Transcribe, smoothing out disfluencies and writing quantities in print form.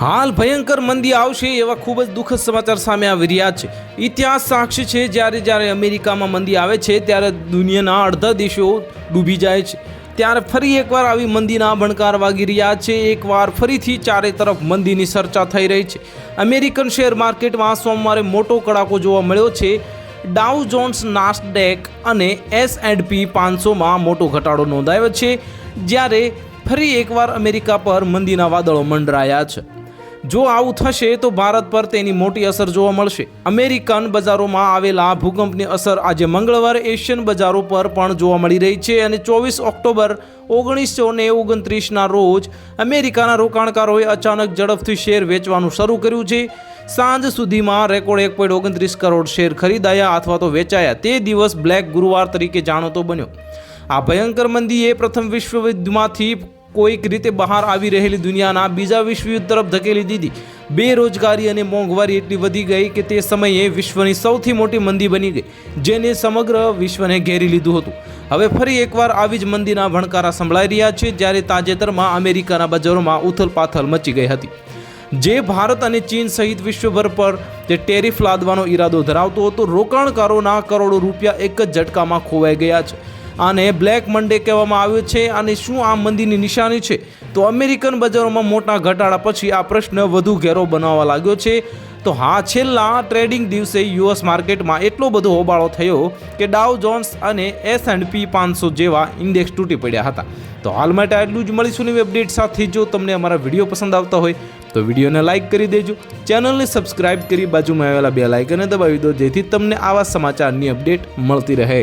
હાલ ભયંકર મંદી આવશે એવા ખૂબ જ દુઃખદ સમાચાર સામે આવી રહ્યા છે। ઇતિહાસ સાક્ષી છે, જ્યારે અમેરિકામાં મંદી આવે છે ત્યારે દુનિયાના અડધા દેશો ડૂબી જાય છે। ત્યારે ફરી એકવાર આવી મંદીના ભણકાર વાગી રહ્યા છે। એકવાર ફરીથી ચારે તરફ મંદીની ચર્ચા થઈ રહી છે। અમેરિકન શેર માર્કેટમાં સોમવારે મોટો કડાકો જોવા મળ્યો છે। ડાઉ જોન્સ, નાસ્ડેક અને S&P 500માં મોટો ઘટાડો નોંધાયો છે, જ્યારે ફરી એકવાર અમેરિકા પર મંદીના વાદળો મંડરાયા છે। જો આવું થશે તો ભારત પર તેની મોટી અસર જોવા મળશે। અમેરિકન બજારોમાં આવેલા ભૂકંપની અસર આજે મંગળવારે એશિયન બજારો પર પણ જોવા મળી રહી છે અને 24 ઓક્ટોબર 1929ના રોજ અમેરિકાના રોકાણકારોએ અચાનક ઝડપથી શેર વેચવાનું શરૂ કર્યું છે। સાંજ સુધીમાં રેકોર્ડ 1.29 કરોડ શેર ખરીદાયા અથવા તો વેચાયા। તે દિવસ બ્લેક ગુરુવાર તરીકે જાણીતો બન્યો। આ ભયંકર મંદીએ પ્રથમ વિશ્વયુદ્ધમાંથી કોઈક રીતે બહાર આવી રહેલી દુનિયાના બીજા વિશ્વયુદ્ધ તરફ ધકેલી દીધી। બેરોજગારી અને મોંઘવારી એટલી વધી ગઈ કે તે સમયે વિશ્વની સૌથી મોટી મંદી બની ગઈ, જેને સમગ્ર વિશ્વને ઘેરી લીધું હતું। હવે ફરી એકવાર આવી જ મંદીના ભણકારા સંભળાઈ રહ્યા છે, જ્યારે તાજેતરમાં અમેરિકાના બજારોમાં ઉથલપાથલ મચી ગઈ હતી, જે ભારત અને ચીન સહિત વિશ્વભર પર જે ટેરિફ લાદવાનો ઈરાદો ધરાવતો હતો। રોકાણકારોના કરોડો રૂપિયા એક જ ઝટકામાં ખોવાઈ ગયા છે। આને બ્લેક મંડે કહેવામાં આવ્યો છે। અને શું આ મંદીની નિશાની છે? તો અમેરિકન બજારોમાં મોટા ઘટાડા પછી આ પ્રશ્ન વધુ ઘેરો બનાવવા લાગ્યો છે। તો હા, છેલ્લા ટ્રેડિંગ દિવસે યુએસ માર્કેટમાં એટલો બધો હોબાળો થયો કે ડાઉ જોન્સ અને S&P 500 જેવા ઇન્ડેક્સ તૂટી પડ્યા હતા। તો હાલ માટે આટલું જ। મળીશું નવી અપડેટ સાથે। જો તમને અમારા વિડીયો પસંદ આવતા હોય તો વિડીયોને લાઇક કરી દેજો, ચેનલને સબસ્ક્રાઇબ કરી બાજુમાં આવેલા બેલ આઇકનને દબાવી દો, જેથી તમને આવા સમાચારની અપડેટ મળતી રહે।